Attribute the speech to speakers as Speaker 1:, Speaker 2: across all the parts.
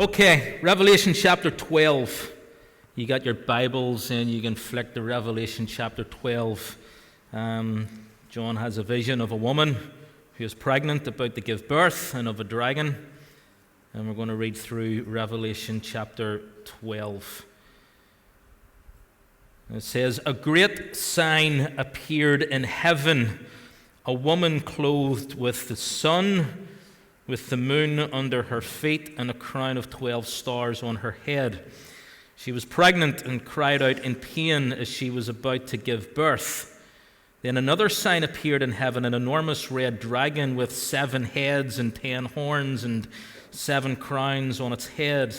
Speaker 1: Okay, Revelation chapter 12. You got your Bibles and you can flick to Revelation chapter 12. John has a vision of a woman who is pregnant, about to give birth, and of a dragon. And we're going to read through Revelation chapter 12. It says, "A great sign appeared in heaven, a woman clothed with the sun, with the moon under her feet, and a crown of 12 stars on her head. She was pregnant and cried out in pain as she was about to give birth. Then another sign appeared in heaven, an enormous red dragon with 7 heads and 10 horns and 7 crowns on its head.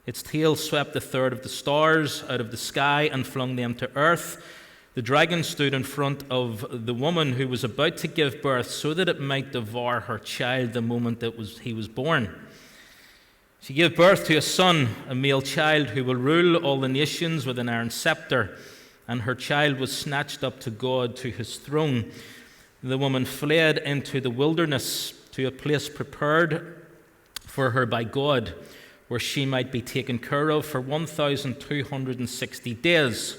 Speaker 1: Its tail swept a third of the stars out of the sky and flung them to earth. The dragon stood in front of the woman who was about to give birth so that it might devour her child the moment that he was born. She gave birth to a son, a male child, who will rule all the nations with an iron scepter, and her child was snatched up to God, to his throne. The woman fled into the wilderness to a place prepared for her by God, where she might be taken care of for 1,260 days.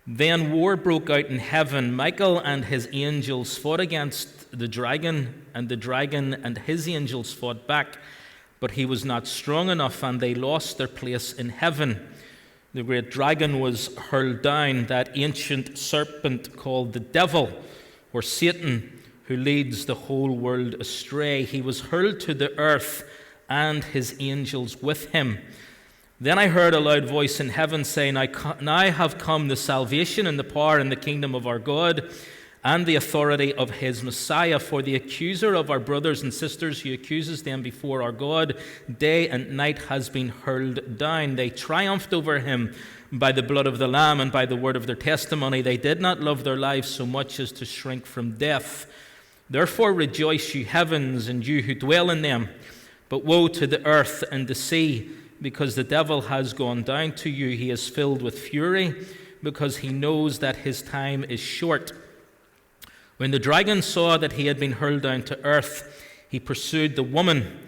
Speaker 1: Then war broke out in heaven. Michael and his angels fought against the dragon and his angels fought back, but he was not strong enough, and they lost their place in heaven. The great dragon was hurled down, that ancient serpent called the devil, or Satan, who leads the whole world astray. He was hurled to the earth, and his angels with him. Then I heard a loud voice in heaven saying, Now have come the salvation and the power and the kingdom of our God and the authority of his Messiah. For the accuser of our brothers and sisters who accuses them before our God day and night has been hurled down. They triumphed over him by the blood of the Lamb and by the word of their testimony. They did not love their lives so much as to shrink from death. Therefore rejoice, you heavens, and you who dwell in them. But woe to the earth and the sea, because the devil has gone down to you. He is filled with fury, because he knows that his time is short." When the dragon saw that he had been hurled down to earth, he pursued the woman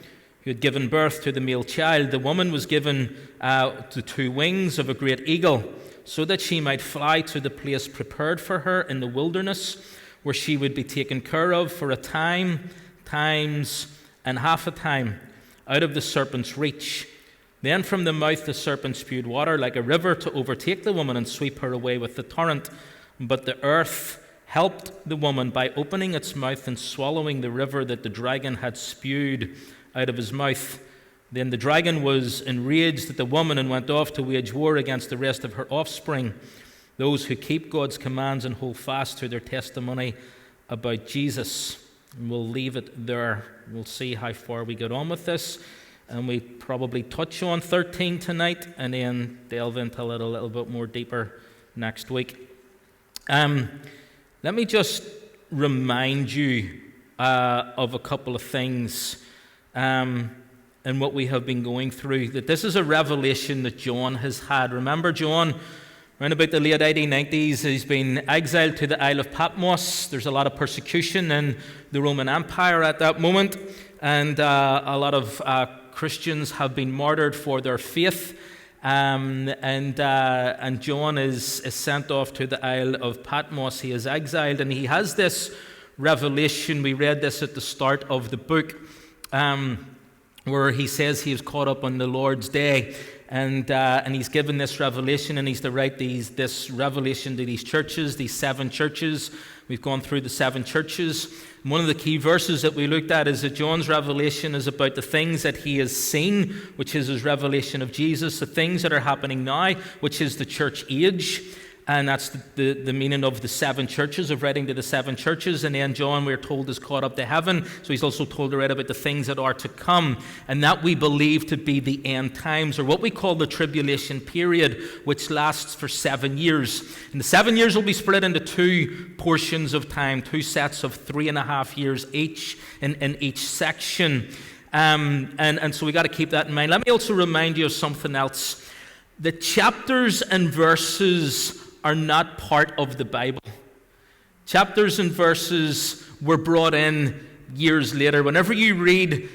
Speaker 1: who had given birth to the male child. The woman was given the 2 wings of a great eagle, so that she might fly to the place prepared for her in the wilderness, where she would be taken care of for a time, times, and half a time, out of the serpent's reach. Then from the mouth the serpent spewed water like a river to overtake the woman and sweep her away with the torrent. But the earth helped the woman by opening its mouth and swallowing the river that the dragon had spewed out of his mouth. Then the dragon was enraged at the woman and went off to wage war against the rest of her offspring, those who keep God's commands and hold fast to their testimony about Jesus. And we'll leave it there. We'll see how far we get on with this. And we probably touch on 13 tonight and then delve into it a little bit more deeper next week. Let me just remind you of a couple of things and what we have been going through. That this is a revelation that John has had. Remember John, around about the late 1890s, he's been exiled to the Isle of Patmos. There's a lot of persecution in the Roman Empire at that moment, and a lot of Christians have been martyred for their faith, and John is sent off to the Isle of Patmos. He is exiled, and he has this revelation. We read this at the start of the book, where he says he is caught up on the Lord's day, and he's given this revelation, and he's to write this revelation to these churches, these 7 churches. We've gone through the 7 churches. One of the key verses that we looked at is that John's revelation is about the things that he has seen, which is his revelation of Jesus, the things that are happening now, which is the church age. And that's the meaning of the 7 churches, of writing to the 7 churches. And then John, we're told, is caught up to heaven. So he's also told to write about the things that are to come. And that we believe to be the end times, or what we call the tribulation period, which lasts for 7 years. And the 7 years will be split into 2 portions of time, 2 sets of 3.5 years each in each section. And so we got to keep that in mind. Let me also remind you of something else. The chapters and verses are not part of the Bible. Chapters and verses were brought in years later. Whenever you read,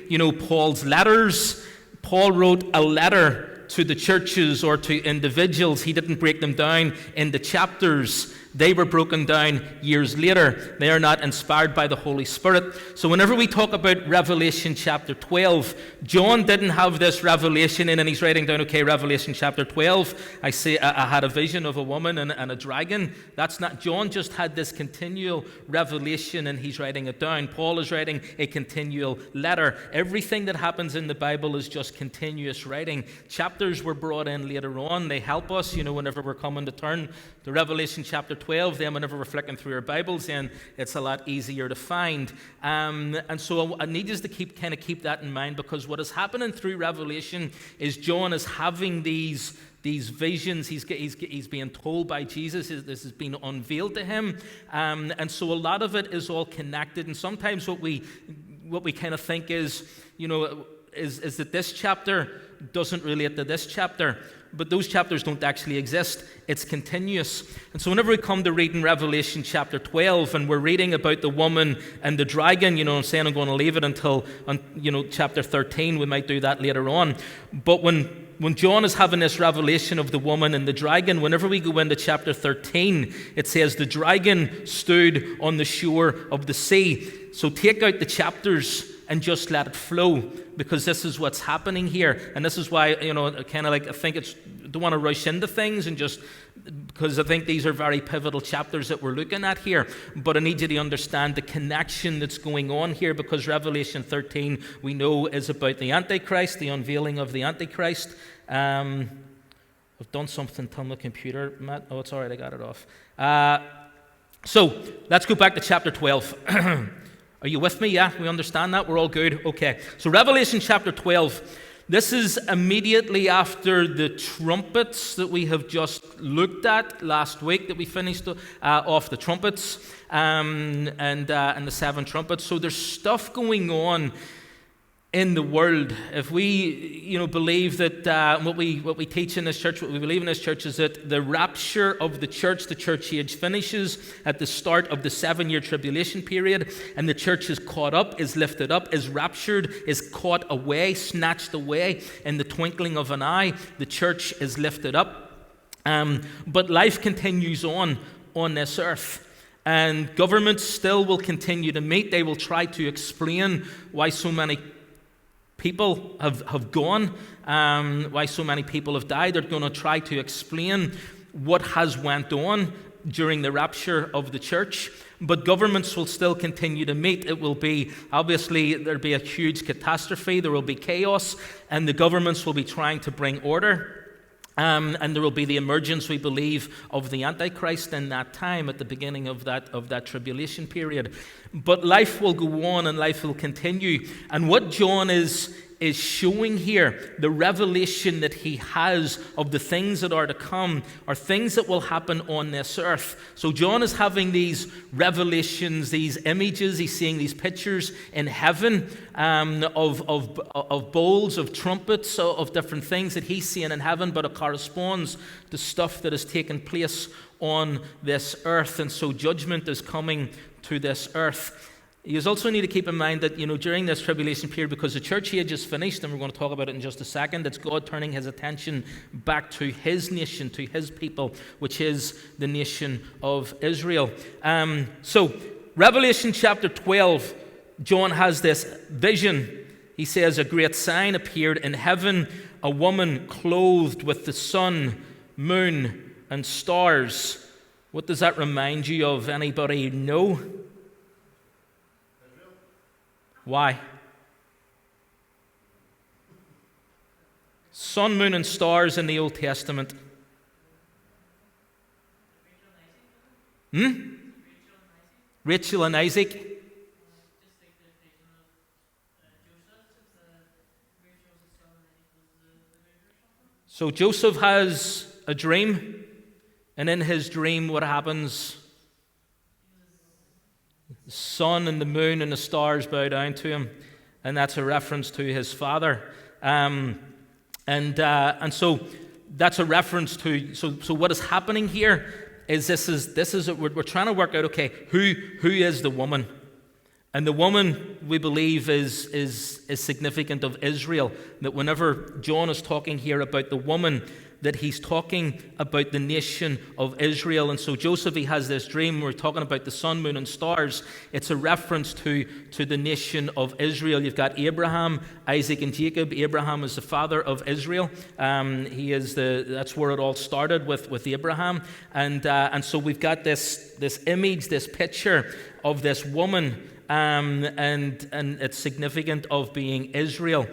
Speaker 1: Paul's letters, Paul wrote a letter to the churches or to individuals. He didn't break them down into chapters. They were broken down years later. They are not inspired by the Holy Spirit. So whenever we talk about Revelation chapter 12, John didn't have this revelation in, and he's writing down, okay, Revelation chapter 12, I had a vision of a woman and a dragon. That's not, John just had this continual revelation, and he's writing it down. Paul is writing a continual letter. Everything that happens in the Bible is just continuous writing. Chapters were brought in later on. They help us, whenever we're coming to turn to Revelation chapter 12, then whenever we're flicking through our Bibles, then it's a lot easier to find. And so I need us to keep that in mind, because what is happening through Revelation is John is having these visions. He's being told by Jesus. This has been unveiled to him. And so a lot of it is all connected. And sometimes what we kind of think is that this chapter doesn't relate to this chapter. But those chapters don't actually exist. It's continuous. And so whenever we come to reading Revelation chapter 12, and we're reading about the woman and the dragon, I'm saying I'm going to leave it until chapter 13. We might do that later on. But when John is having this revelation of the woman and the dragon, whenever we go into chapter 13, it says the dragon stood on the shore of the sea. So take out the chapters and just let it flow, because this is what's happening here. And this is why, don't want to rush into things, and just because I think these are very pivotal chapters that we're looking at here. But I need you to understand the connection that's going on here, because Revelation 13, we know, is about the Antichrist, the unveiling of the Antichrist. I've done something on the computer, Matt. Oh, it's all right, I got it off. So let's go back to chapter 12. Are you with me? Yeah, we understand that? We're all good? Okay. So Revelation chapter 12, this is immediately after the trumpets that we have just looked at last week, that we finished off the trumpets and the 7 trumpets. So there's stuff going on in the world. If we believe that what we teach in this church, what we believe in this church, is that the rapture of the church age, finishes at the start of the 7-year tribulation period, and the church is caught up, is lifted up, is raptured, is caught away, snatched away in the twinkling of an eye. The church is lifted up. But life continues on this earth. And governments still will continue to meet. They will try to explain why so many people have gone, why so many people have died. They're going to try to explain what has went on during the rapture of the church. But governments will still continue to meet. It will be, obviously, there'll be a huge catastrophe. There will be chaos, and the governments will be trying to bring order. And there will be the emergence, we believe, of the Antichrist in that time, at the beginning of that tribulation period. But life will go on, and life will continue. And what John is showing here, the revelation that he has of the things that are to come, are things that will happen on this earth. So John is having these revelations, these images. He's seeing these pictures in heaven of bowls, of trumpets, of different things that he's seeing in heaven, but it corresponds to stuff that has taken place on this earth. And so judgment is coming to this earth. You also need to keep in mind that, during this tribulation period, because the church age is finished, and we're going to talk about it in just a second, it's God turning his attention back to his nation, to his people, which is the nation of Israel. So, Revelation chapter 12, John has this vision. He says, a great sign appeared in heaven, a woman clothed with the sun, moon, and stars. What does that remind you of? Anybody know? Why? Sun, moon, and stars in the Old Testament. Rachel and Isaac. So Joseph has a dream, and in his dream, what happens? The sun and the moon and the stars bow down to him, and that's a reference to his father. And so that's a reference to. So what is happening here is this is we're trying to work out. Okay, who is the woman? And the woman, we believe, is significant of Israel. That whenever John is talking here about the woman, that he's talking about the nation of Israel. And so Joseph, he has this dream. We're talking about the sun, moon, and stars. It's a reference to the nation of Israel. You've got Abraham, Isaac, and Jacob. Abraham is the father of Israel. That's where it all started with Abraham. And so we've got this image, this picture of this woman, and it's significant of being Israel.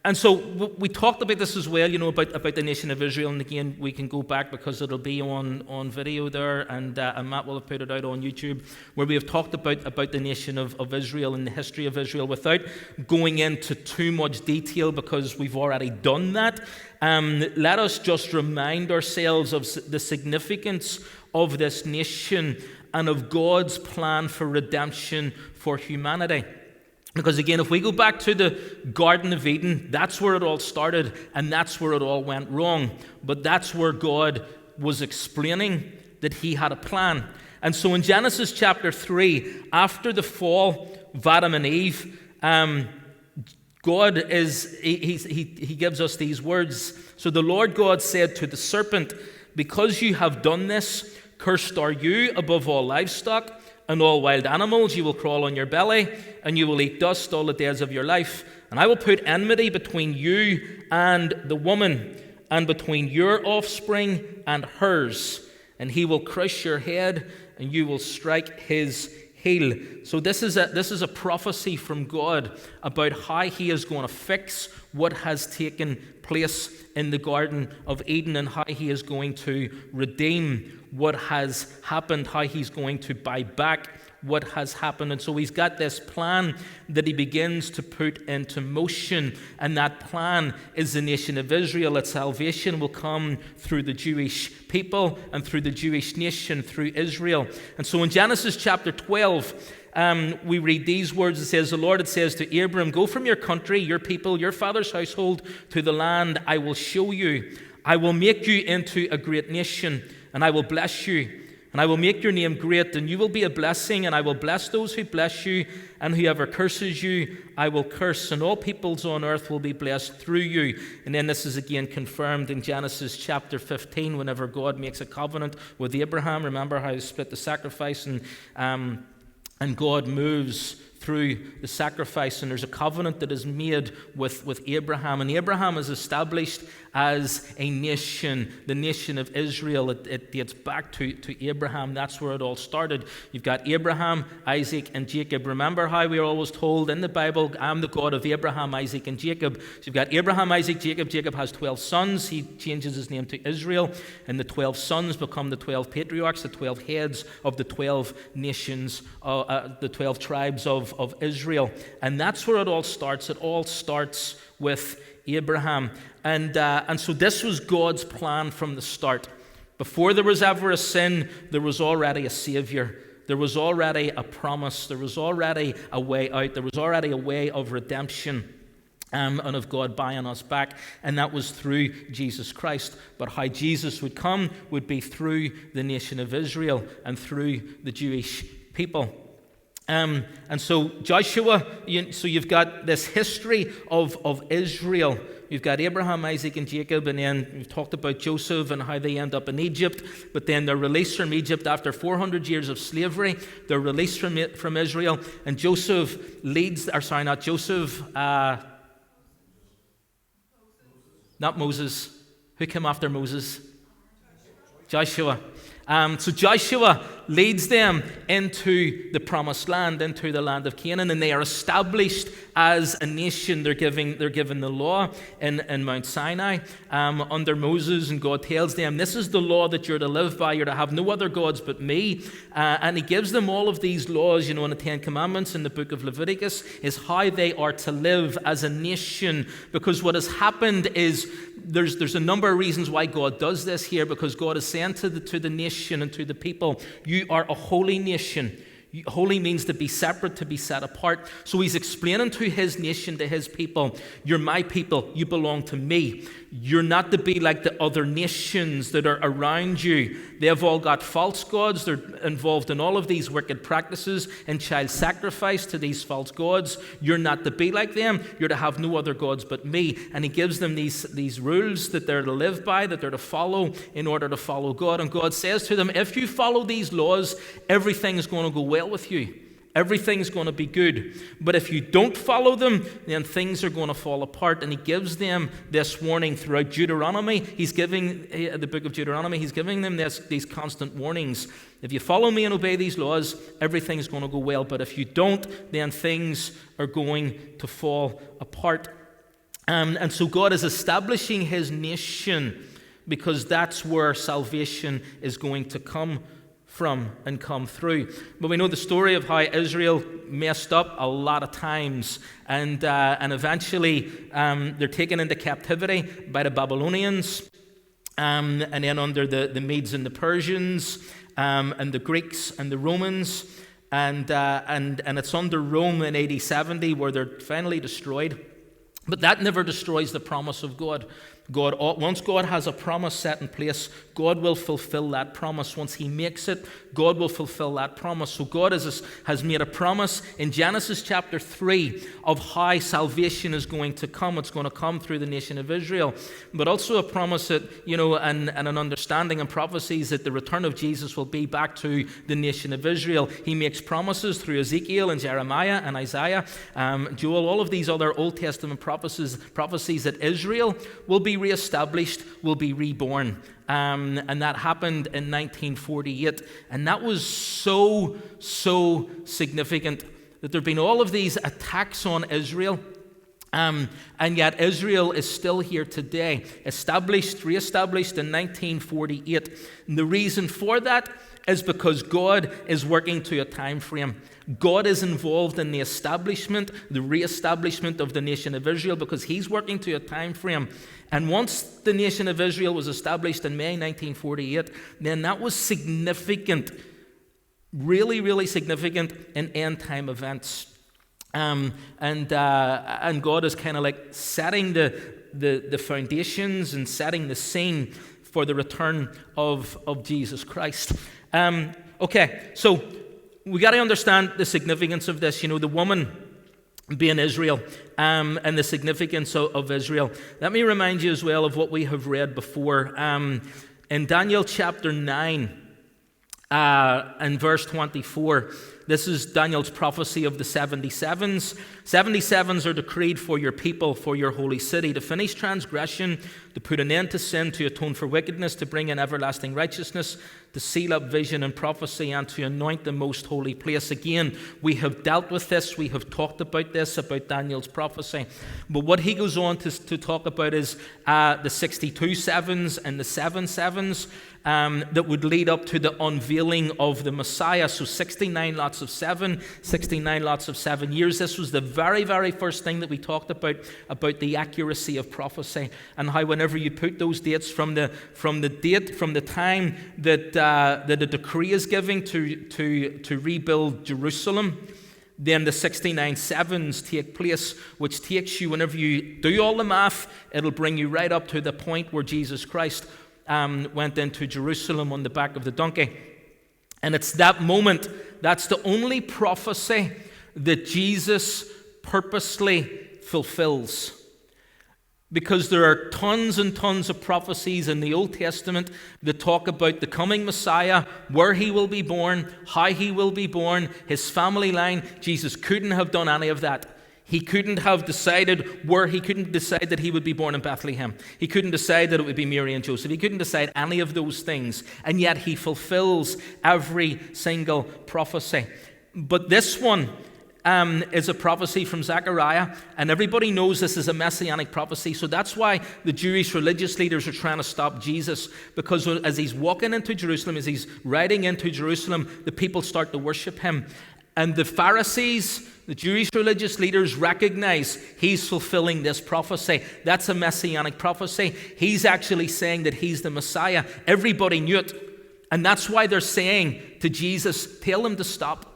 Speaker 1: And so we talked about this as well, about the nation of Israel. And again, we can go back because it'll be on video there, and Matt will have put it out on YouTube, where we have talked about the nation of Israel and the history of Israel without going into too much detail because we've already done that. Let us just remind ourselves of the significance of this nation and of God's plan for redemption for humanity. Because again, if we go back to the Garden of Eden, that's where it all started, and that's where it all went wrong. But that's where God was explaining that he had a plan. And so in Genesis chapter 3, after the fall of Adam and Eve, God he gives us these words. So the Lord God said to the serpent, "Because you have done this, cursed are you above all livestock, and all wild animals. You will crawl on your belly, and you will eat dust all the days of your life. And I will put enmity between you and the woman, and between your offspring and hers. And he will crush your head, and you will strike his heel." So this is a prophecy from God about how he is going to fix what has taken place in the Garden of Eden, and how he is going to redeem what has happened, how he's going to buy back what has happened. And so he's got this plan that he begins to put into motion, and that plan is the nation of Israel. Its salvation will come through the Jewish people and through the Jewish nation, through Israel. And so in Genesis chapter 12, we read these words. It says, "The Lord, it says to Abram, go from your country, your people, your father's household, to the land I will show you. I will make you into a great nation, and I will bless you. And I will make your name great, and you will be a blessing, and I will bless those who bless you, and whoever curses you, I will curse, and all peoples on earth will be blessed through you." And then this is again confirmed in Genesis chapter 15, whenever God makes a covenant with Abraham. Remember how he split the sacrifice, and God moves through the sacrifice, and there's a covenant that is made with Abraham. And Abraham is established as a nation, the nation of Israel. It dates back to Abraham. That's where it all started. You've got Abraham, Isaac, and Jacob. Remember how we are always told in the Bible, "I'm the God of Abraham, Isaac, and Jacob." So you've got Abraham, Isaac, Jacob. Jacob has 12 sons. He changes his name to Israel, and the 12 sons become the 12 patriarchs, the 12 heads of the 12 nations, the 12 tribes of Israel. And that's where it all starts. It all starts with Abraham. And so this was God's plan from the start. Before there was ever a sin, there was already a Savior. There was already a promise. There was already a way out. There was already a way of redemption, and of God buying us back. And that was through Jesus Christ. But how Jesus would come would be through the nation of Israel and through the Jewish people. And so Joshua, so you've got this history of Israel. You've got Abraham, Isaac, and Jacob, and then we've talked about Joseph and how they end up in Egypt. But then they're released from Egypt after 400 years of slavery. They're released from Israel, and Joseph leads, or sorry, not Joseph, not Moses. Who came after Moses? Joshua. So Joshua leads them into the promised land, into the land of Canaan, and they are established as a nation. They're given the law in Mount Sinai under Moses, and God tells them, "This is the law that you're to live by. You're to have no other gods but me." And he gives them all of these laws, in the Ten Commandments in the book of Leviticus, is how they are to live as a nation. Because what has happened is there's a number of reasons why God does this here, because God is saying to the nation and to the people, "You are a holy nation." Holy means to be separate, to be set apart. So he's explaining to his nation, to his people, "You're my people, you belong to me." You're not to be like the other nations that are around you. They've all got false gods. They're involved in all of these wicked practices and child sacrifice to these false gods. You're not to be like them. You're to have no other gods but me. And he gives them these rules that they're to live by, that they're to follow in order to follow God. And God says to them, if you follow these laws, everything's going to go well with you. Everything's going to be good. But if you don't follow them, then things are going to fall apart. And he gives them this warning throughout Deuteronomy. He's giving the book of Deuteronomy, he's giving them these constant warnings. If you follow me and obey these laws, everything's going to go well. But if you don't, then things are going to fall apart. And so God is establishing his nation because that's where salvation is going to come from and come through. But we know the story of how Israel messed up a lot of times, and eventually they're taken into captivity by the Babylonians, and then under the Medes and the Persians, and the Greeks and the Romans, and it's under Rome in AD 70 where they're finally destroyed. But that never destroys the promise of God. Once God has a promise set in place, God will fulfill that promise. Once he makes it, God will fulfill that promise. So God has made a promise in Genesis chapter 3 of how salvation is going to come. It's going to come through the nation of Israel. But also a promise that, and an understanding and prophecies that the return of Jesus will be back to the nation of Israel. He makes promises through Ezekiel and Jeremiah and Isaiah, Joel, all of these other Old Testament prophecies that Israel will be reestablished, will be reborn. And that happened in 1948. And that was so significant that there have been all of these attacks on Israel. And yet Israel is still here today, reestablished in 1948. And the reason for that is because God is working to a time frame. God is involved in the reestablishment of the nation of Israel because he's working to a time frame. And once the nation of Israel was established in May 1948, then that was significant, really significant in end-time events. And God is kind of like setting the foundations and setting the scene for the return of Jesus Christ. Okay, so we got to understand the significance of this. The woman being Israel, and the significance of Israel. Let me remind you as well of what we have read before. In Daniel chapter 9 and verse 24, this is Daniel's prophecy of the 77s. 77s are decreed for your people, for your holy city, to finish transgression, to put an end to sin, to atone for wickedness, to bring in everlasting righteousness, to seal up vision and prophecy, and to anoint the most holy place. Again, we have dealt with this. We have talked about this, about Daniel's prophecy. But what he goes on to talk about is the 62 sevens and the 7 sevens that would lead up to the unveiling of the Messiah. So 69 lots of 7, 69 lots of 7 years. This was the very first thing that we talked about the accuracy of prophecy, and how whenever you put those dates from the time that a decree is given to rebuild Jerusalem, then the 69 sevens take place, which takes you, whenever you do all the math, it'll bring you right up to the point where Jesus Christ went into Jerusalem on the back of the donkey. And it's that moment, that's the only prophecy that Jesus purposely fulfills. Because there are tons and tons of prophecies in the Old Testament that talk about the coming Messiah, where he will be born, how he will be born, his family line. Jesus couldn't have done any of that. He couldn't have decided where. He couldn't decide that he would be born in Bethlehem. He couldn't decide that it would be Mary and Joseph. He couldn't decide any of those things. And yet he fulfills every single prophecy. But this one is a prophecy from Zechariah, and everybody knows this is a messianic prophecy. So that's why the Jewish religious leaders are trying to stop Jesus, because as he's walking into Jerusalem, as he's riding into Jerusalem, the people start to worship him. And the Pharisees, the Jewish religious leaders, recognize he's fulfilling this prophecy. That's a messianic prophecy. He's actually saying that he's the Messiah. Everybody knew it. And that's why they're saying to Jesus, tell him to stop.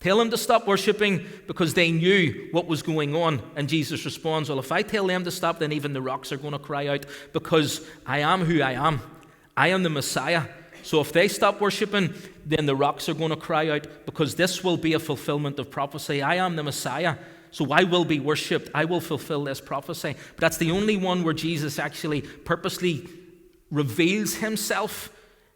Speaker 1: Tell them to stop worshipping, because they knew what was going on. And Jesus responds, well, if I tell them to stop, then even the rocks are going to cry out, because I am who I am. I am the Messiah. So if they stop worshipping, then the rocks are going to cry out, because this will be a fulfillment of prophecy. I am the Messiah, so I will be worshipped. I will fulfill this prophecy. But that's the only one where Jesus actually purposely reveals himself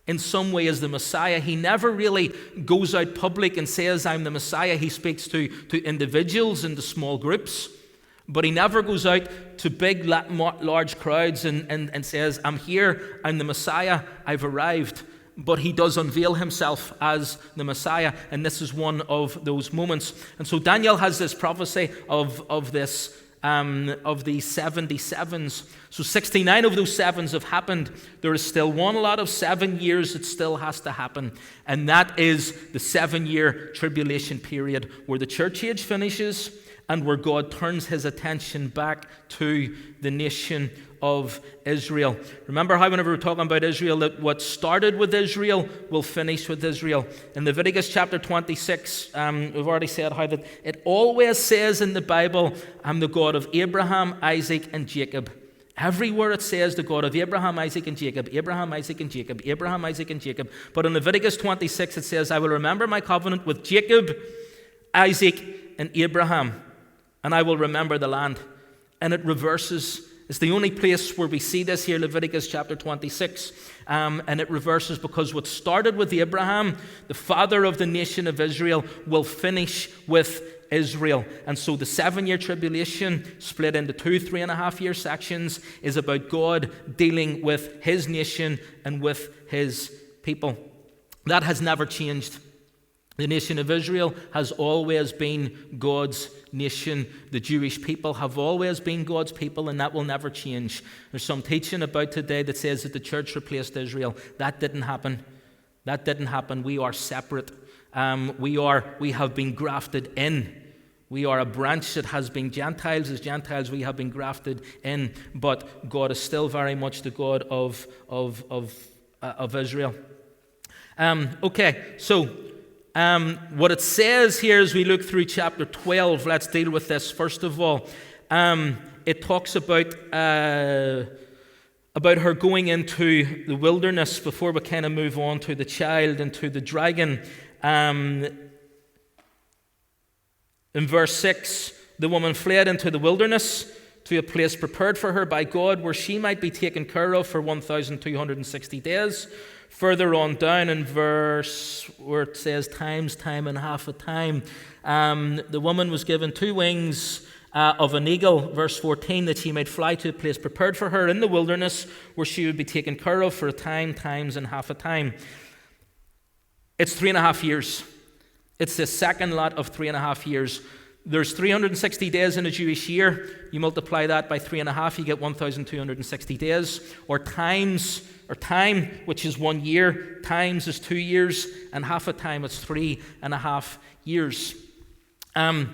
Speaker 1: in some way as the Messiah. He never really goes out public and says, I'm the Messiah. He speaks to individuals and to small groups. But he never goes out to big, large crowds and says, I'm here, I'm the Messiah, I've arrived. But he does unveil himself as the Messiah, and this is one of those moments. And so Daniel has this prophecy of these 77s. So 69 of those sevens have happened. There is still one lot of 7 years that still has to happen, and that is the 7-year tribulation period, where the church age finishes and where God turns his attention back to the nation of Israel. Remember how whenever we're talking about Israel, that what started with Israel will finish with Israel. In Leviticus chapter 26, we've already said how that it always says in the Bible, I'm the God of Abraham, Isaac, and Jacob. Everywhere it says the God of Abraham, Isaac, and Jacob, Abraham, Isaac, and Jacob, Abraham, Isaac, and Jacob. But in Leviticus 26 it says, I will remember my covenant with Jacob, Isaac, and Abraham, and I will remember the land. And it reverses. It's the only place where we see this here, Leviticus chapter 26. And it reverses, because what started with Abraham, the father of the nation of Israel, will finish with Israel. And so the 7-year tribulation, split into 2 3.5-year sections, is about God dealing with his nation and with his people. That has never changed. The nation of Israel has always been God's nation. The Jewish people have always been God's people, and that will never change. There's some teaching about today that says that the church replaced Israel. That didn't happen. That didn't happen. We are separate. We have been grafted in. We are a branch that has been Gentiles. As Gentiles, we have been grafted in. But God is still very much the God of Israel. What it says here as we look through chapter 12, let's deal with this first of all. It talks about her going into the wilderness before we kind of move on to the child and to the dragon. In verse 6, the woman fled into the wilderness to a place prepared for her by God, where she might be taken care of for 1,260 days. Further on down in verse where it says times, time, and half a time, the woman was given 2 wings of an eagle, verse 14, that she might fly to a place prepared for her in the wilderness, where she would be taken care of for a time, times, and half a time. It's 3.5 years. It's the second lot of 3.5 years. There's 360 days in a Jewish year. You multiply that by 3.5, you get 1,260 days. Or time, which is 1 year, times is 2 years, and half a time, it's 3.5 years. And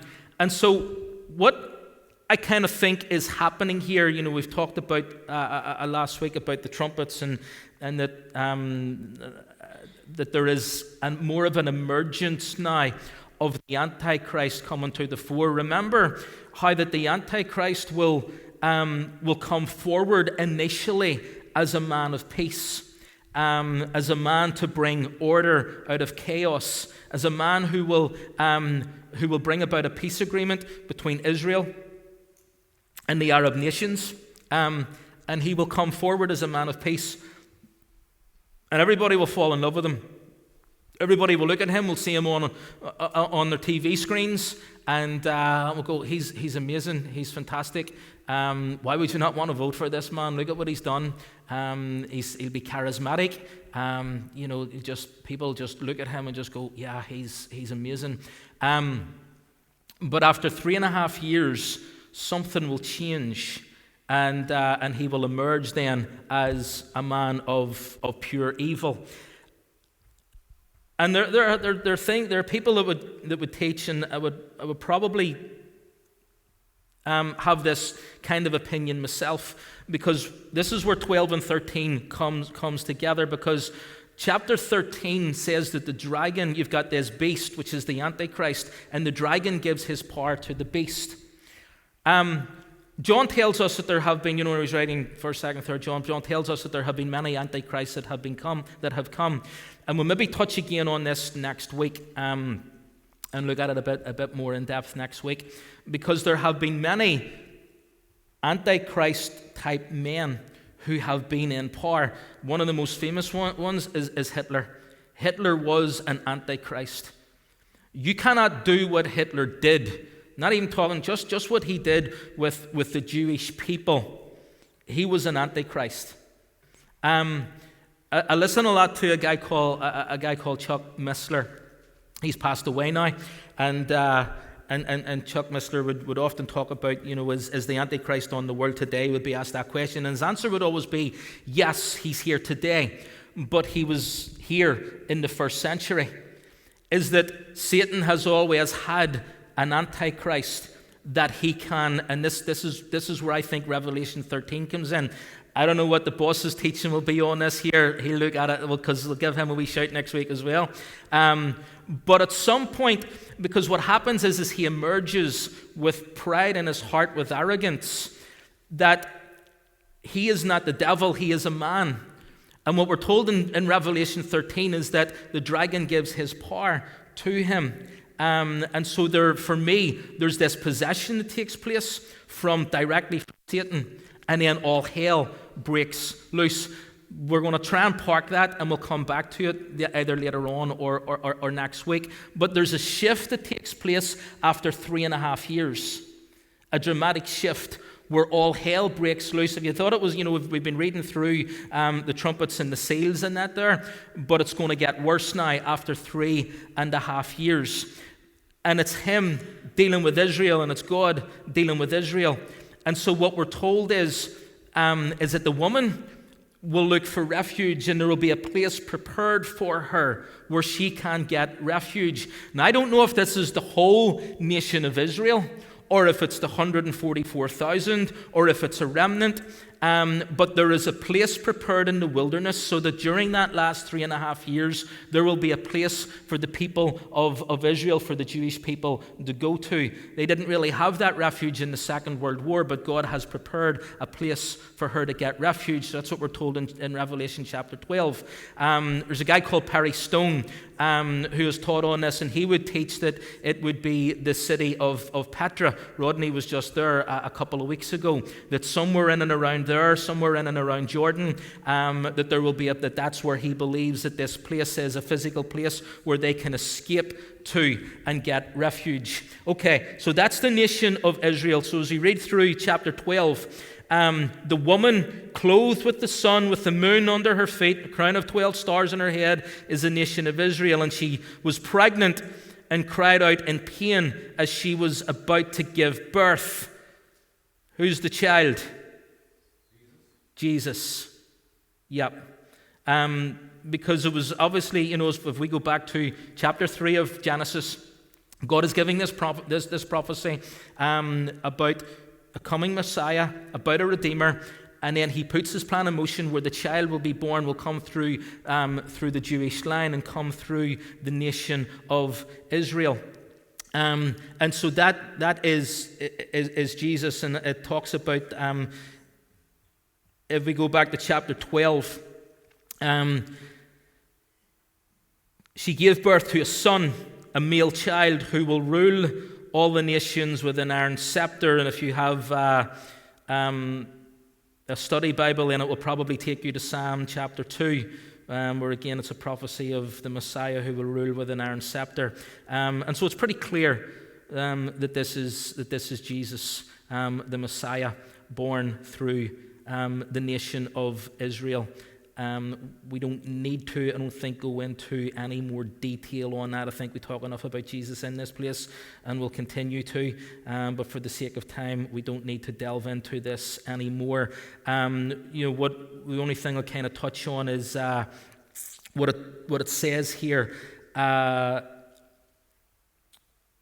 Speaker 1: so what I kind of think is happening here, we've talked about last week about the trumpets and that there is more of an emergence now of the Antichrist coming to the fore. Remember how that the Antichrist will come forward initially as a man of peace, as a man to bring order out of chaos, as a man who will bring about a peace agreement between Israel and the Arab nations, and he will come forward as a man of peace, and everybody will fall in love with him. Everybody will look at him, will see him on their TV screens, and we'll go, he's amazing, he's fantastic. Why would you not want to vote for this man? Look at what he's done. He'll be charismatic. People just look at him and just go, yeah, he's amazing. But after 3.5 years, something will change, and he will emerge then as a man of pure evil. And there are people that would teach, and I would probably have this kind of opinion myself, because this is where 12 and 13 comes together, because Chapter 13 says that the dragon, you've got this beast, which is the Antichrist, and the dragon gives his power to the beast. John tells us that there have been, when he's writing 1st, 2nd, 3rd John, John tells us that there have been many antichrists that have come. And we'll maybe touch again on this next week and look at it a bit more in depth next week, because there have been many antichrist-type men who have been in power. One of the most famous ones is Hitler. Hitler was an antichrist. You cannot do what Hitler did. Not even talking, just what he did with the Jewish people. He was an antichrist. I listen a lot to a guy called Chuck Missler. He's passed away now, and Chuck Missler would often talk about, is the Antichrist on the world today? Would be asked that question, and his answer would always be, yes, he's here today, but he was here in the first century. Is that Satan has always had an Antichrist that he can, and this is where I think Revelation 13 comes in. I don't know what the boss's teaching will be on this here. He'll look at it, because we'll give him a wee shout next week as well. But at some point, because what happens is he emerges with pride in his heart, with arrogance, that he is not the devil, he is a man. And what we're told in Revelation 13 is that the dragon gives his power to him. And so for me, there's this possession that takes place directly from Satan, and then all hell breaks loose. We're going to try and park that, and we'll come back to it either later on or next week. But there's a shift that takes place after 3.5 years, a dramatic shift where all hell breaks loose. If you thought it was, we've been reading through the trumpets and the seals and that there, but it's going to get worse now after 3.5 years. And it's him dealing with Israel, and it's God dealing with Israel. And so what we're told is that the woman will look for refuge, and there will be a place prepared for her where she can get refuge. Now, I don't know if this is the whole nation of Israel, or if it's the 144,000, or if it's a remnant. But there is a place prepared in the wilderness, so that during that last 3.5 years, there will be a place for the people of Israel, for the Jewish people to go to. They didn't really have that refuge in the Second World War, but God has prepared a place for her to get refuge. So that's what we're told in Revelation chapter 12. There's a guy called Perry Stone who has taught on this, and he would teach that it would be the city of Petra. Rodney was just there a couple of weeks ago, that somewhere in and around there, somewhere in and around Jordan, that there will be that's where he believes that this place is a physical place where they can escape to and get refuge. Okay, so that's the nation of Israel. So as we read through chapter 12, the woman clothed with the sun, with the moon under her feet, a crown of 12 stars on her head, is the nation of Israel. And she was pregnant and cried out in pain as she was about to give birth. Who's the child? Jesus. Yep. Because it was obviously, if we go back to chapter 3 of Genesis, God is giving this prophecy about a coming Messiah, about a Redeemer, and then he puts his plan in motion where the child will be born, will come through the Jewish line and come through the nation of Israel. And so that is Jesus, and it talks about, if we go back to chapter 12, she gave birth to a son, a male child, who will rule all the nations with an iron scepter. And if you have a study Bible, then it will probably take you to Psalm chapter 2, where again it's a prophecy of the Messiah who will rule with an iron scepter. And so it's pretty clear that this is Jesus, the Messiah, born through the nation of Israel. We don't need to, I don't think, go into any more detail on that. I think we talk enough about Jesus in this place, and we'll continue to. But for the sake of time, we don't need to delve into this anymore. What the only thing I'll kind of touch on is what it says here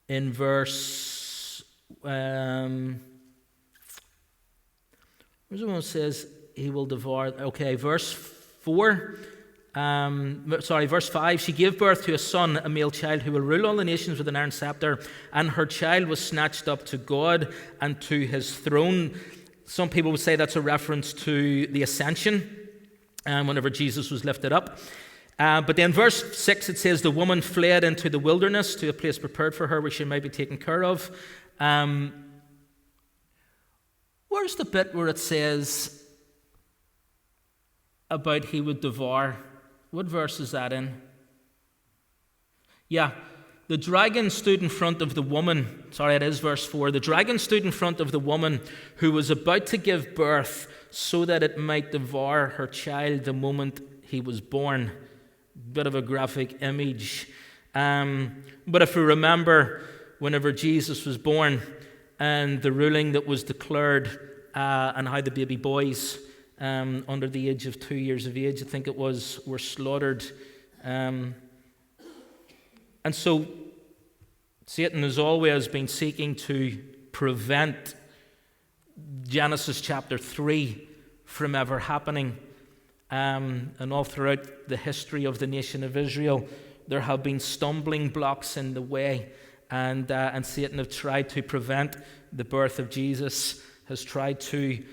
Speaker 1: in verse. Where's the one that says he will devour? Okay, verse 4. verse 5, she gave birth to a son, a male child, who will rule all the nations with an iron scepter, and her child was snatched up to God and to his throne. Some people would say that's a reference to the ascension, whenever Jesus was lifted up. But then verse 6, it says, the woman fled into the wilderness to a place prepared for her where she might be taken care of. Where's the bit where it says about he would devour? What verse is that in? Yeah, the dragon stood in front of the woman. Sorry, it is verse 4. The dragon stood in front of the woman who was about to give birth so that it might devour her child the moment he was born. Bit of a graphic image. But if we remember, whenever Jesus was born and the ruling that was declared and how the baby boys under the age of 2 years of age, I think it was, were slaughtered. And so Satan has always been seeking to prevent Genesis chapter 3 from ever happening. And all throughout the history of the nation of Israel, there have been stumbling blocks in the way, and Satan have tried to prevent the birth of Jesus, has tried to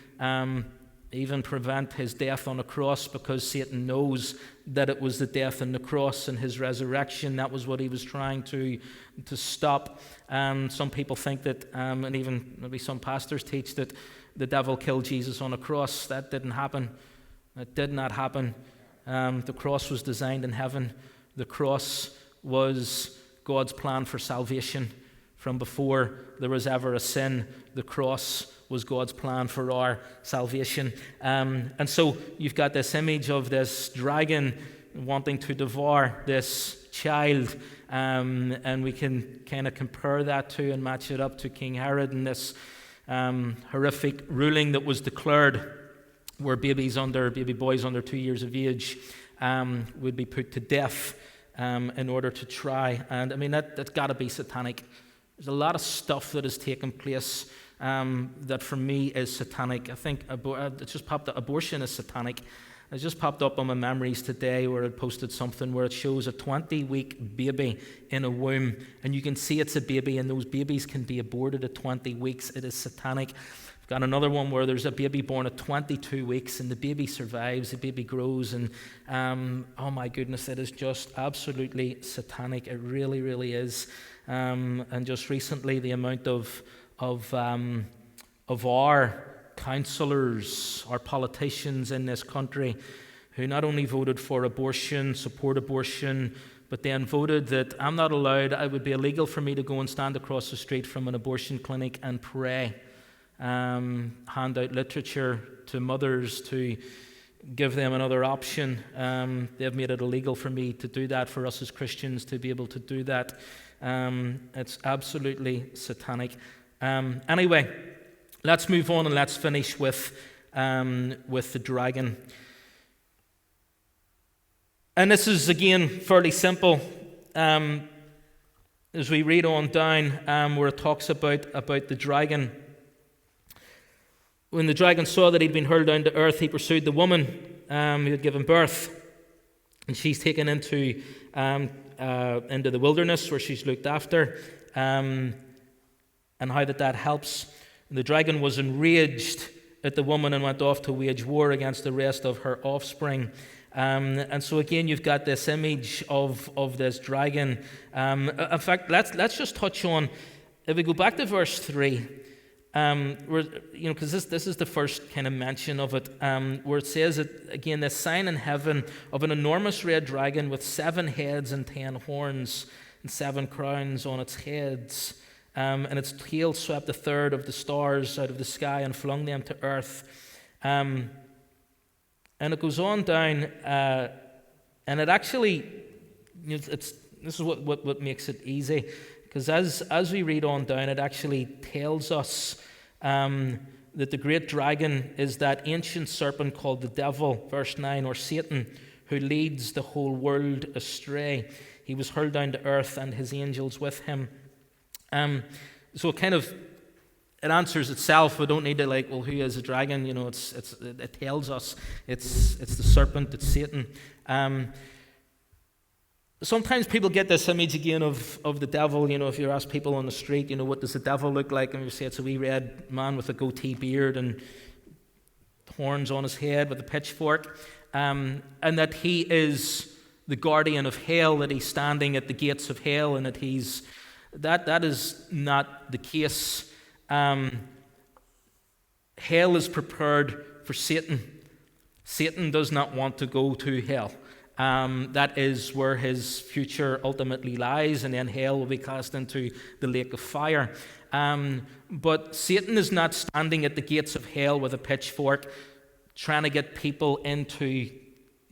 Speaker 1: even prevent his death on a cross, because Satan knows that it was the death on the cross and his resurrection. That was what he was trying to stop. Some people think that, and even maybe some pastors teach that the devil killed Jesus on a cross. That didn't happen. That did not happen. The cross was designed in heaven. The cross was God's plan for salvation. From before there was ever a sin, the cross was God's plan for our salvation. And so you've got this image of this dragon wanting to devour this child, and we can kind of compare that to and match it up to King Herod and this horrific ruling that was declared, where baby boys under 2 years of age would be put to death in order to try. And I mean, that's got to be satanic. There's a lot of stuff that has taken place that for me is satanic. I think it just popped up, abortion is satanic. It just popped up on my memories today where it posted something where it shows a 20-week baby in a womb, and you can see it's a baby, and those babies can be aborted at 20 weeks. It is satanic. I've got another one where there's a baby born at 22 weeks, and the baby survives, the baby grows, and oh my goodness, it is just absolutely satanic. It really, really is. And just recently, the amount of our councillors, our politicians in this country, who not only voted for abortion, support abortion, but then voted that I'm not allowed, it would be illegal for me to go and stand across the street from an abortion clinic and pray, hand out literature to mothers to give them another option. They've made it illegal for me to do that, for us as Christians to be able to do that. It's absolutely satanic. Anyway, let's move on and let's finish with the dragon. And this is, again, fairly simple. As we read on down, where it talks about the dragon. When the dragon saw that he'd been hurled down to earth, he pursued the woman who had given birth. And she's taken into the wilderness where she's looked after. And how that helps. And the dragon was enraged at the woman and went off to wage war against the rest of her offspring. And so again, you've got this image of this dragon. In fact, let's just touch on, if we go back to verse 3, where, because this is the first kind of mention of it, where it says that, again, this sign in heaven of an enormous red dragon with 7 heads and 10 horns and 7 crowns on its heads. And its tail swept a third of the stars out of the sky and flung them to earth. And it goes on down, and it actually, this is what makes it easy, because as we read on down, it actually tells us that the great dragon is that ancient serpent called the devil, verse 9, or Satan, who leads the whole world astray. He was hurled down to earth, and his angels with him. So it answers itself. We don't need to who is a dragon? It tells us it's the serpent, it's Satan. Sometimes people get this image again of the devil. If you ask people on the street, what does the devil look like? And you say it's a wee red man with a goatee beard and horns on his head with a pitchfork. And that he is the guardian of hell, that he's standing at the gates of hell, and that that is not the case. Hell is prepared for Satan. Satan does not want to go to hell. That is where his future ultimately lies, and then hell will be cast into the lake of fire. But Satan is not standing at the gates of hell with a pitchfork trying to get people into,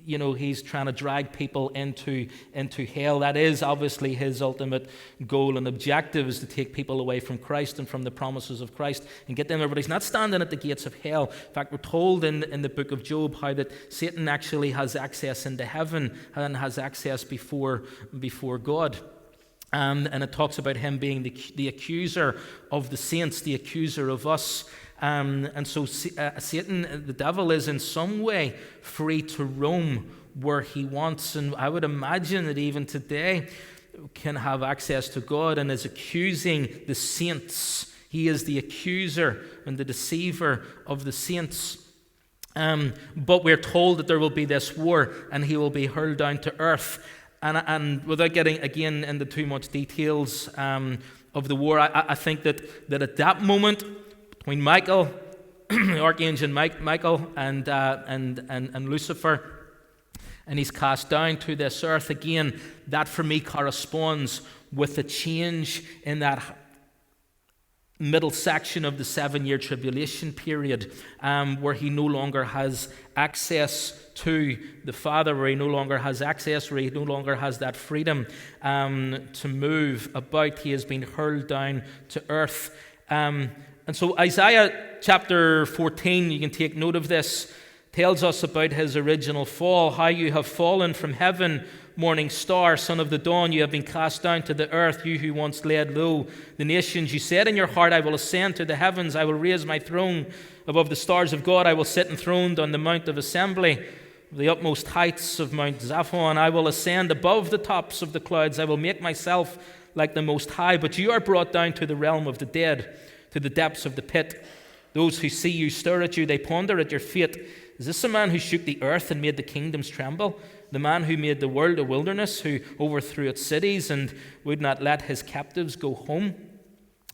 Speaker 1: he's trying to drag people into hell. That is obviously his ultimate goal and objective, is to take people away from Christ and from the promises of Christ and get them there. But he's not standing at the gates of hell. In fact, we're told in the book of Job how that Satan actually has access into heaven and has access before God. And it talks about him being the accuser of the saints, the accuser of us. And so Satan, the devil, is in some way free to roam where he wants. And I would imagine that even today can have access to God and is accusing the saints. He is the accuser and the deceiver of the saints. But we're told that there will be this war and he will be hurled down to earth. And without getting, again, into too much details of the war, I think that at that moment, between Michael, Archangel Michael, and Lucifer, and he's cast down to this earth again, that for me corresponds with the change in that middle section of the 7-year tribulation period, where he no longer has access to the Father, where he no longer has access, where he no longer has that freedom to move about. He has been hurled down to earth. And so Isaiah chapter 14, you can take note of this, tells us about his original fall. How you have fallen from heaven, morning star, son of the dawn. You have been cast down to the earth, you who once laid low the nations. You said in your heart, I will ascend to the heavens. I will raise my throne above the stars of God. I will sit enthroned on the mount of assembly, the utmost heights of Mount Zaphon. I will ascend above the tops of the clouds. I will make myself like the Most High. But you are brought down to the realm of the dead, to the depths of the pit. Those who see you stare at you, they ponder at your fate. Is this the man who shook the earth and made the kingdoms tremble? The man who made the world a wilderness, who overthrew its cities and would not let his captives go home?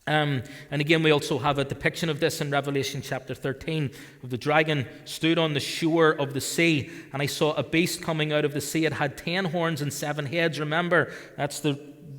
Speaker 1: And again, we also have a depiction of this in Revelation chapter 13, of the dragon stood on the shore of the sea, and I saw a beast coming out of the sea. It had 10 horns and 7 heads. Remember, that's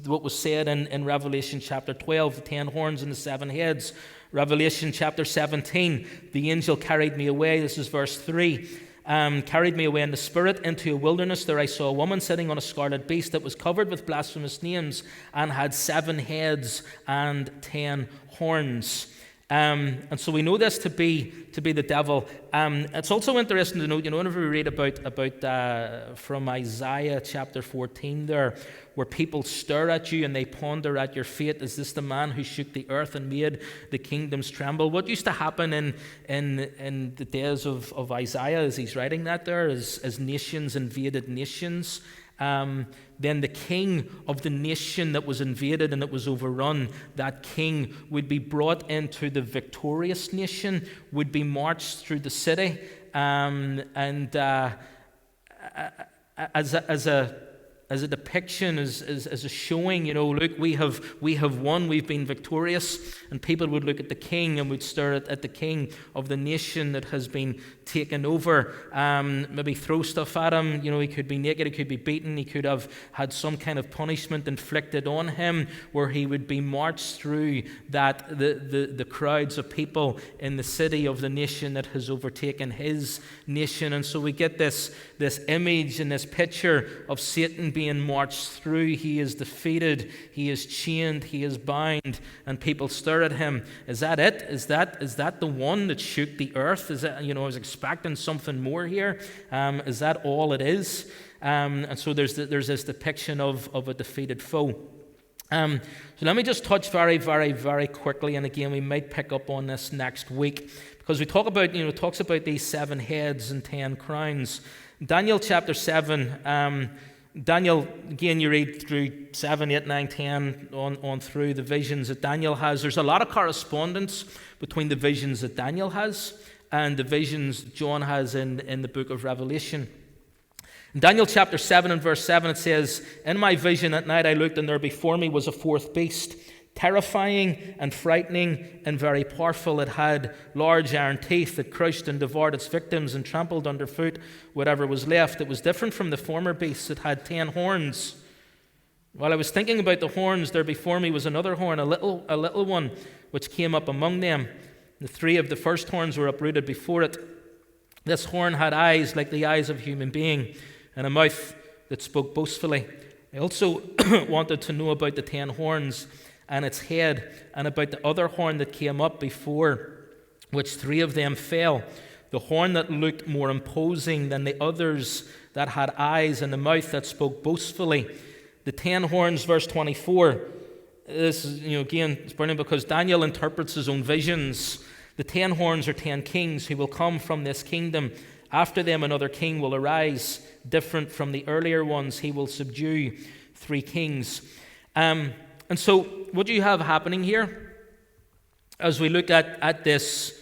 Speaker 1: what was said in Revelation chapter 12, the 10 horns and the 7 heads. Revelation chapter 17, the angel carried me away. This is verse 3. Carried me away in the spirit into a wilderness. There I saw a woman sitting on a scarlet beast that was covered with blasphemous names and had 7 heads and 10 horns. And so we know this to be the devil. It's also interesting to note, whenever we read about from Isaiah chapter 14 there, where people stare at you and they ponder at your fate. Is this the man who shook the earth and made the kingdoms tremble? What used to happen in the days of Isaiah as he's writing that there, as nations invaded nations, then the king of the nation that was invaded and that was overrun, that king would be brought into the victorious nation, would be marched through the city, as a depiction, as a showing, look, we have won, we've been victorious, and people would look at the king and would stare at the king of the nation that has been taken over, maybe throw stuff at him. He could be naked, he could be beaten, he could have had some kind of punishment inflicted on him, where he would be marched through the crowds of people in the city of the nation that has overtaken his nation. And so we get this image and this picture of Satan being marched through. He is defeated, he is chained, he is bound, and people stare at him. Is that it? Is that the one that shook the earth? Is that, I was expecting something more here. Is that all it is? And so there's this depiction of a defeated foe. So let me just touch very, very, very quickly, and again we might pick up on this next week, because we talk about, talks about these 7 heads and 10 crowns. Daniel chapter 7, Daniel, again, you read through 7, 8, 9, 10, on through the visions that Daniel has. There's a lot of correspondence between the visions that Daniel has and the visions John has in the book of Revelation. In Daniel chapter 7 and verse 7, it says, "In my vision at night I looked, and there before me was a fourth beast, terrifying and frightening and very powerful. It had large iron teeth that crushed and devoured its victims and trampled underfoot whatever was left. It was different from the former beasts. It had 10 horns. While I was thinking about the horns, there before me was another horn, a little one, which came up among them. The 3 of the first horns were uprooted before it. This horn had eyes like the eyes of a human being, and a mouth that spoke boastfully. I also wanted to know about the 10 horns and its head, and about the other horn that came up before, which 3 of them fell, the horn that looked more imposing than the others, that had eyes, and the mouth that spoke boastfully." The 10 horns, verse 24. This is, again, it's brilliant because Daniel interprets his own visions. The 10 horns are 10 kings who will come from this kingdom. After them another king will arise, different from the earlier ones. He will subdue 3 kings. And so what do you have happening here as we look at this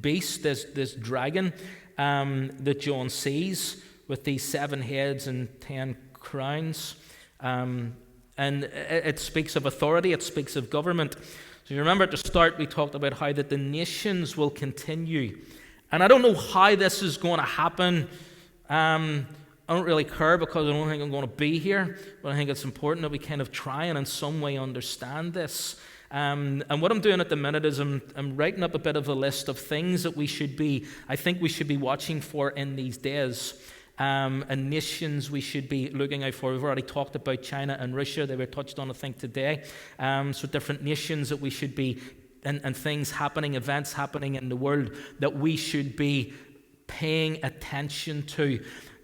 Speaker 1: beast, this dragon that John sees with these 7 heads and 10 crowns? And it speaks of authority, it speaks of government. So you remember at the start we talked about how that the nations will continue. And I don't know how this is going to happen. I don't really care because I don't think I'm going to be here, but I think it's important that we kind of try and in some way understand this. And what I'm doing at the minute is I'm writing up a bit of a list of things that I think we should be watching for in these days. And nations we should be looking out for. We've already talked about China and Russia. They were touched on, I think, today. So different nations that we should be, and things happening, events happening in the world that we should be paying attention to.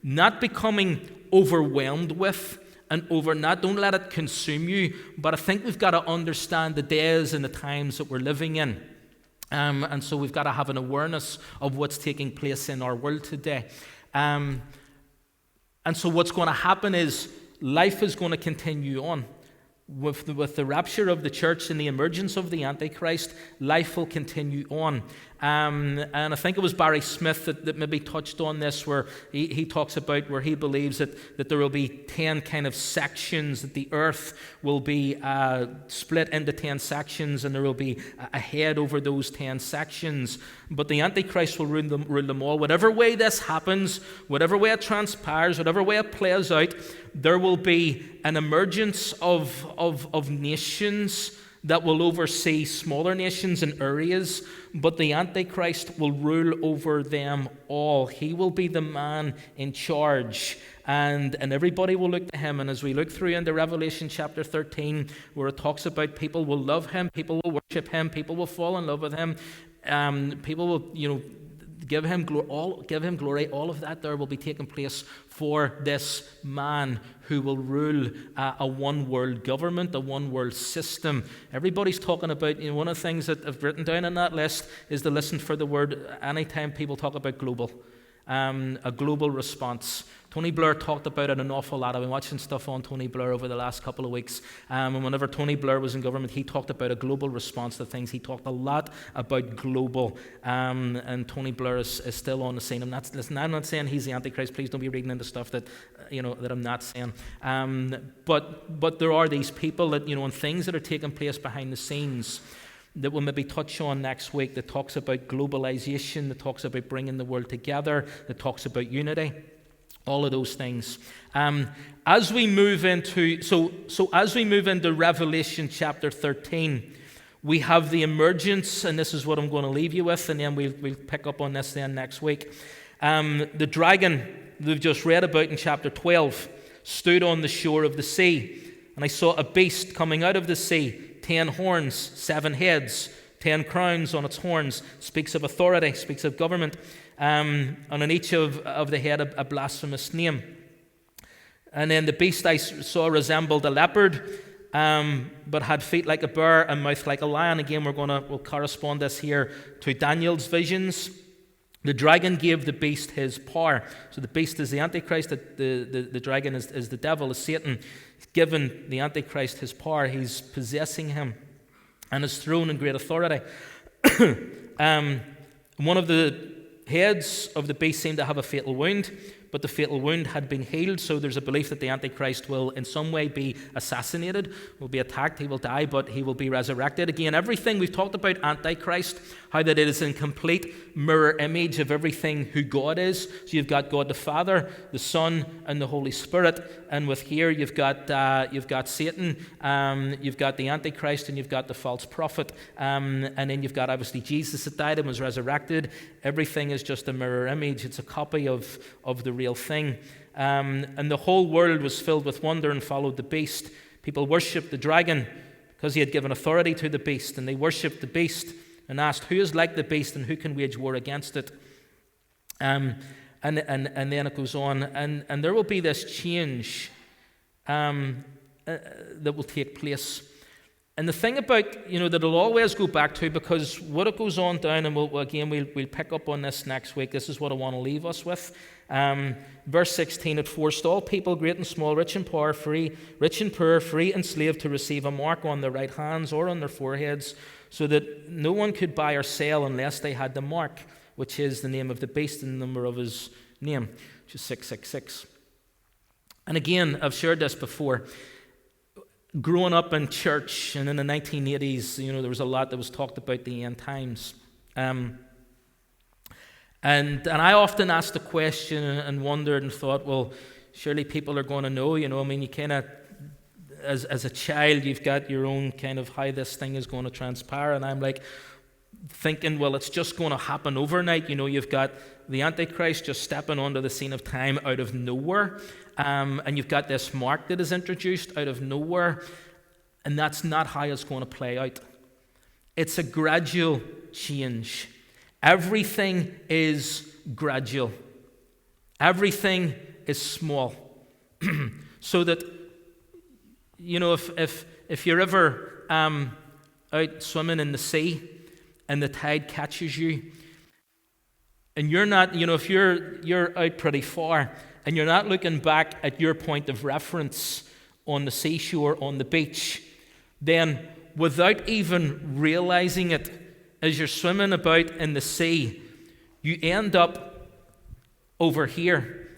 Speaker 1: Not becoming overwhelmed with and don't let it consume you, but I think we've got to understand the days and the times that we're living in. And so we've got to have an awareness of what's taking place in our world today. And so what's going to happen is life is going to continue on. With the rapture of the church and the emergence of the Antichrist, life will continue on. And I think it was Barry Smith that maybe touched on this, where he talks about where he believes that there will be 10 kind of sections, that the earth will be split into 10 sections, and there will be a head over those 10 sections. But the Antichrist will rule them all. Whatever way this happens, whatever way it transpires, whatever way it plays out, there will be an emergence of nations that will oversee smaller nations in areas, but the Antichrist will rule over them all. He will be the man in charge, and everybody will look to him. And as we look through into Revelation chapter 13, where it talks about people will love him, people will worship him, people will fall in love with him, people will, give him glory. All of that there will be taking place for this man who will rule a one-world government, a one-world system. Everybody's talking about, one of the things that I've written down on that list is to listen for the word anytime people talk about global, a global response. Tony Blair talked about it an awful lot. I've been watching stuff on Tony Blair over the last couple of weeks. And whenever Tony Blair was in government, he talked about a global response to things. He talked a lot about global. And Tony Blair is still on the scene. I'm not saying he's the Antichrist. Please don't be reading into stuff that I'm not saying. But there are these people that, and things that are taking place behind the scenes that we'll maybe touch on next week, that talks about globalization, that talks about bringing the world together, that talks about unity. All of those things. As we move into Revelation chapter 13, we have the emergence, and this is what I'm going to leave you with, and then we'll pick up on this then next week. The dragon that we've just read about in chapter 12 stood on the shore of the sea, and I saw a beast coming out of the sea, 10 horns, 7 heads, 10 crowns on its horns. Speaks of authority, speaks of government. And on each of the head a blasphemous name. And then the beast I saw resembled a leopard, but had feet like a bear and mouth like a lion. Again, we'll correspond this here to Daniel's visions. The dragon gave the beast his power. So the beast is the Antichrist, the dragon is the devil, is Satan. He's given the Antichrist his power. He's possessing him and is thrown in great authority. One of the heads of the beast seemed to have a fatal wound, but the fatal wound had been healed, so there's a belief that the Antichrist will in some way be assassinated, will be attacked, he will die, but he will be resurrected. Again, everything we've talked about Antichrist, how that it is in complete mirror image of everything who God is. So you've got God the Father, the Son, and the Holy Spirit, and with here you've got Satan, you've got the Antichrist, and you've got the false prophet, and then you've got obviously Jesus that died and was resurrected. Everything is just a mirror image. It's a copy of the real thing. And the whole world was filled with wonder and followed the beast. People worshipped the dragon because he had given authority to the beast, and they worshipped the beast and asked, who is like the beast and who can wage war against it? And then it goes on, and there will be this change that will take place. And the thing about, that it'll always go back to, because what it goes on down, and we'll pick up on this next week. This is what I want to leave us with. Verse 16, it forced all people, great and small, rich and poor, free and slave, to receive a mark on their right hands or on their foreheads, so that no one could buy or sell unless they had the mark, which is the name of the beast and the number of his name, which is 666. And again, I've shared this before. Growing up in church, and in the 1980s, there was a lot that was talked about the end times. And I often asked the question and wondered and thought, well, surely people are going to know, you kind of, as a child, you've got your own kind of how this thing is going to transpire. And I'm like thinking, well, it's just going to happen overnight. You've got the Antichrist just stepping onto the scene of time out of nowhere. And you've got this mark that is introduced out of nowhere. And that's not how it's going to play out. It's a gradual change. Everything is gradual. Everything is small. So that, if you're ever out swimming in the sea and the tide catches you, and you're not, if you're out pretty far and you're not looking back at your point of reference on the seashore, on the beach, then without even realizing it, as you're swimming about in the sea, you end up over here,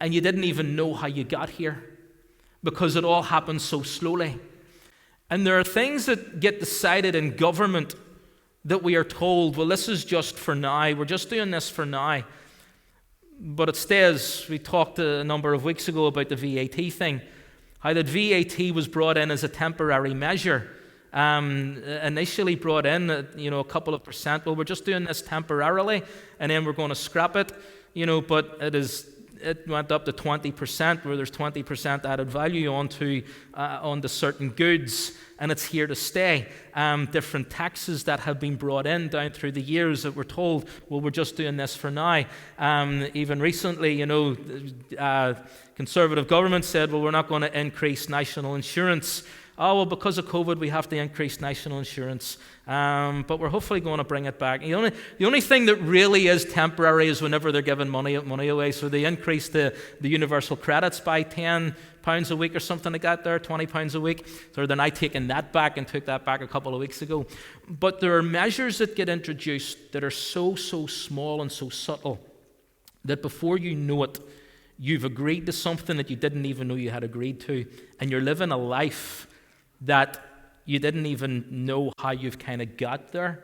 Speaker 1: and you didn't even know how you got here, because it all happens so slowly. And there are things that get decided in government that we are told, well, this is just for now, we're just doing this for now. But it stays. We talked a number of weeks ago about the VAT thing, how that VAT was brought in as a temporary measure. Initially brought in, a couple of percent. Well, we're just doing this temporarily, and then we're going to scrap it. But it went up to 20%, where there's 20% added value onto certain goods, and it's here to stay. Different taxes that have been brought in down through the years that we're told, well, we're just doing this for now. Even recently, conservative government said, well, we're not going to increase national insurance. Oh, well, because of COVID, we have to increase national insurance. But we're hopefully going to bring it back. The only thing that really is temporary is whenever they're giving money away. So they increased the universal credits by £10 a week or something like that there, £20 a week. So they're now taking that back, and took that back a couple of weeks ago. But there are measures that get introduced that are so small and so subtle that before you know it, you've agreed to something that you didn't even know you had agreed to. And you're living a life that you didn't even know how you've kind of got there.